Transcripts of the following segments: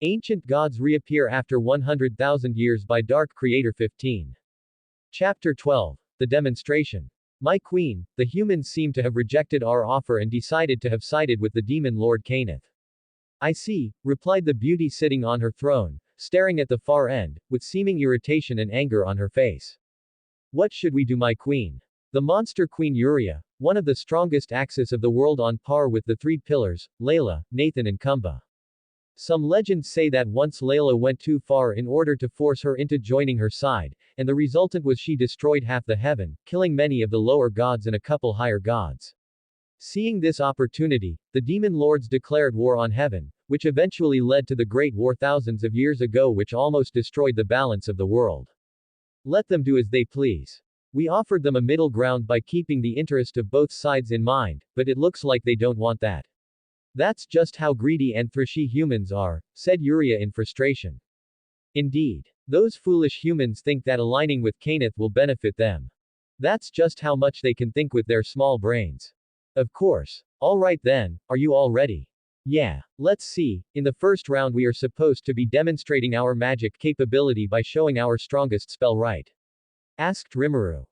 Ancient gods reappear after 100,000 years by DarkCreator15. Chapter 12. The Demonstration. My queen, the humans seem to have rejected our offer and decided to have sided with the demon Lord Caneth. I see, replied the beauty sitting on her throne, staring at the far end, with seeming irritation and anger on her face. What should we do, my queen? The monster queen Uriah, one of the strongest axis of the world on par with the three pillars, Layla, Nathan and Kumba. Some legends say that once Layla went too far in order to force her into joining her side, and the resultant was she destroyed half the heaven, killing many of the lower gods and a couple higher gods. Seeing this opportunity, the demon lords declared war on heaven, which eventually led to the Great War thousands of years ago, which almost destroyed the balance of the world. Let them do as they please. We offered them a middle ground by keeping the interest of both sides in mind, but it looks like they don't want that. That's just how greedy and thrashy humans are, said Uriah in frustration. Indeed. Those foolish humans think that aligning with Caneth will benefit them. That's just how much they can think with their small brains. Of course. Alright then, are you all ready? Yeah. Let's see, in the first round we are supposed to be demonstrating our magic capability by showing our strongest spell, right? Asked Rimuru.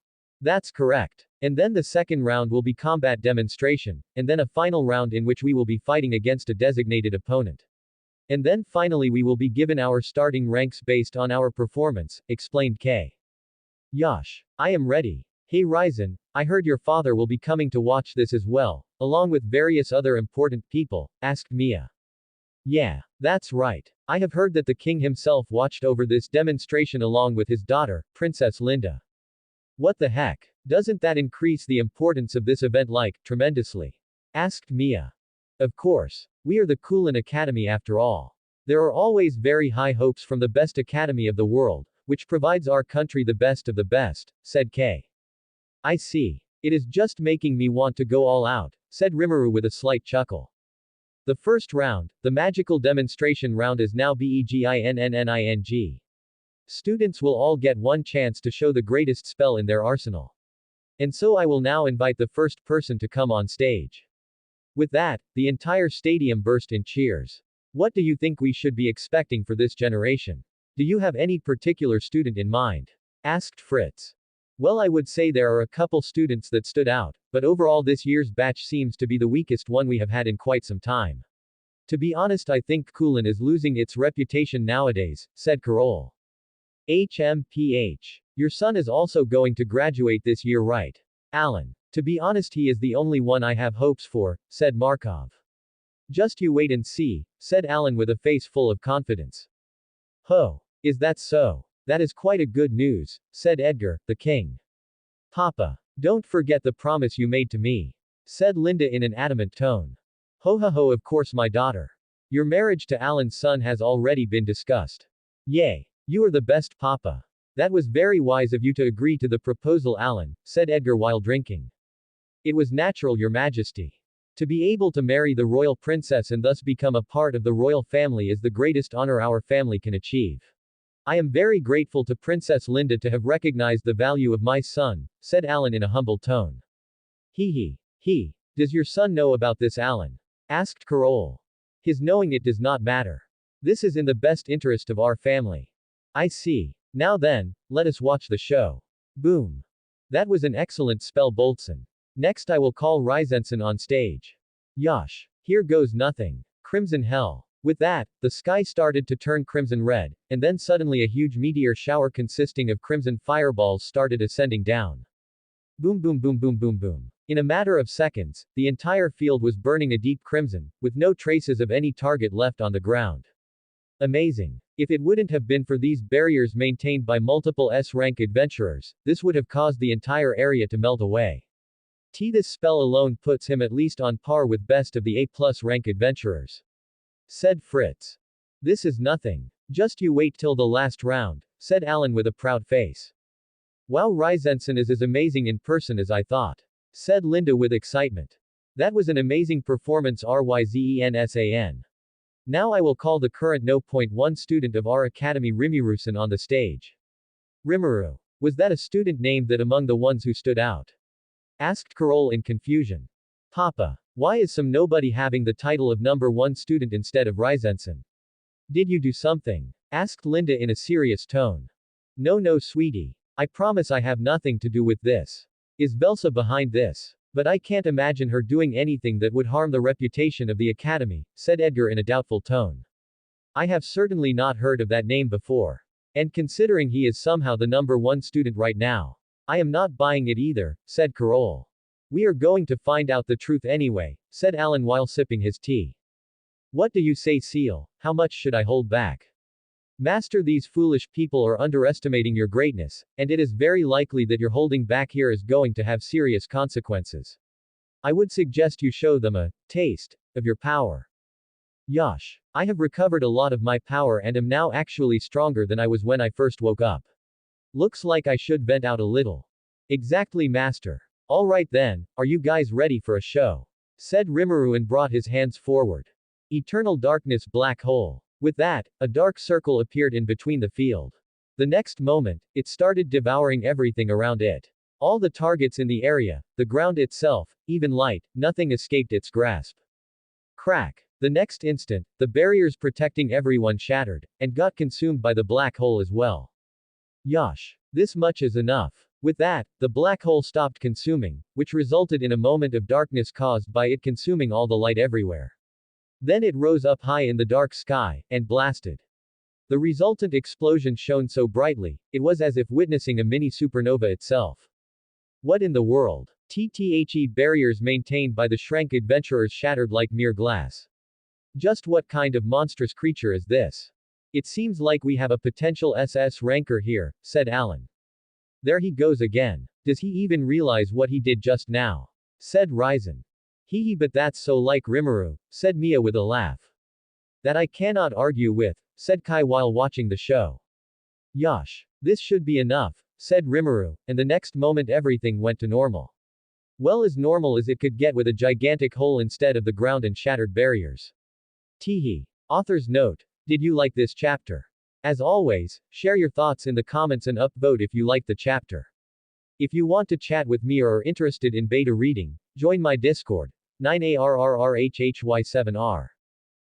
That's correct. And then the second round will be combat demonstration, and then a final round in which we will be fighting against a designated opponent. And then finally we will be given our starting ranks based on our performance, explained Kay. Yosh. I am ready. Hey Ryzen, I heard your father will be coming to watch this as well, along with various other important people, asked Mia. Yeah, that's right. I have heard that the king himself watched over this demonstration along with his daughter, Princess Linda. What the heck? Doesn't that increase the importance of this event tremendously? Asked Mia. Of course. We are the Kulin Academy after all. There are always very high hopes from the best academy of the world, which provides our country the best of the best, said Kay. I see. It is just making me want to go all out, said Rimuru with a slight chuckle. The first round, the magical demonstration round, is now beginning. Students will all get one chance to show the greatest spell in their arsenal. And so I will now invite the first person to come on stage. With that, the entire stadium burst in cheers. What do you think we should be expecting for this generation? Do you have any particular student in mind? Asked Fritz. Well, I would say there are a couple students that stood out, but overall this year's batch seems to be the weakest one we have had in quite some time. To be honest, I think Kulin is losing its reputation nowadays, said Carol. HMPH. Your son is also going to graduate this year, right? Alan. To be honest, he is the only one I have hopes for, said Markov. Just you wait and see, said Alan with a face full of confidence. Ho. Is that so? That is quite a good news, said Edgar, the king. Papa. Don't forget the promise you made to me, said Linda in an adamant tone. Ho ho ho, of course, my daughter. Your marriage to Alan's son has already been discussed. Yay. You are the best papa. That was very wise of you to agree to the proposal, Alan, said Edgar while drinking. It was natural, your majesty. To be able to marry the royal princess and thus become a part of the royal family is the greatest honor our family can achieve. I am very grateful to Princess Linda to have recognized the value of my son, said Alan in a humble tone. He. Does your son know about this, Alan? Asked Carol. His knowing it does not matter. This is in the best interest of our family. I see. Now then, let us watch the show. Boom. That was an excellent spell, Boltson. Next I will call Ryzensen on stage. Yosh. Here goes nothing. Crimson hell. With that, the sky started to turn crimson red, and then suddenly a huge meteor shower consisting of crimson fireballs started ascending down. Boom boom boom boom boom boom. In a matter of seconds, the entire field was burning a deep crimson, with no traces of any target left on the ground. Amazing. If it wouldn't have been for these barriers maintained by multiple S-rank adventurers, this would have caused the entire area to melt away. This spell alone puts him at least on par with best of the A+ rank adventurers, said Fritz. This is nothing. Just you wait till the last round, said Alan with a proud face. Wow, Ryzensen is as amazing in person as I thought, said Linda with excitement. That was an amazing performance, Ryzensan. Now I will call the current No.1 student of our academy, Rimuru-san, on the stage. Rimuru. Was that a student named that among the ones who stood out? Asked Carol in confusion. Papa. Why is some nobody having the title of #1 student instead of Ryzensen? Did you do something? Asked Linda in a serious tone. No, sweetie. I promise I have nothing to do with this. Is Belsa behind this? But I can't imagine her doing anything that would harm the reputation of the Academy, said Edgar in a doubtful tone. I have certainly not heard of that name before. And considering he is somehow the #1 student right now, I am not buying it either, said Carole. We are going to find out the truth anyway, said Alan while sipping his tea. What do you say, Seal? How much should I hold back? Master, these foolish people are underestimating your greatness, and it is very likely that your holding back here is going to have serious consequences. I would suggest you show them a taste of your power. Yosh. I have recovered a lot of my power and am now actually stronger than I was when I first woke up. Looks like I should vent out a little. Exactly, Master. Alright then, are you guys ready for a show? Said Rimuru and brought his hands forward. Eternal darkness, black hole. With that, a dark circle appeared in between the field. The next moment, it started devouring everything around it. All the targets in the area, the ground itself, even light, nothing escaped its grasp. Crack. The next instant, the barriers protecting everyone shattered, and got consumed by the black hole as well. Yosh. This much is enough. With that, the black hole stopped consuming, which resulted in a moment of darkness caused by it consuming all the light everywhere. Then it rose up high in the dark sky, and blasted. The resultant explosion shone so brightly, it was as if witnessing a mini supernova itself. What in the world? TTHE barriers maintained by the Shrank adventurers shattered like mere glass. Just what kind of monstrous creature is this? It seems like we have a potential SS ranker here, said Alan. There he goes again. Does he even realize what he did just now? Said Ryzen. Hee, but that's so like Rimuru, said Mia with a laugh. That I cannot argue with, said Kai while watching the show. Yosh. This should be enough, said Rimuru, and the next moment everything went to normal. Well, as normal as it could get with a gigantic hole instead of the ground and shattered barriers. Teehee. Author's note. Did you like this chapter? As always, share your thoughts in the comments and upvote if you liked the chapter. If you want to chat with me or are interested in beta reading, join my Discord, 9ARRRHHY7R.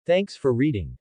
Thanks for reading.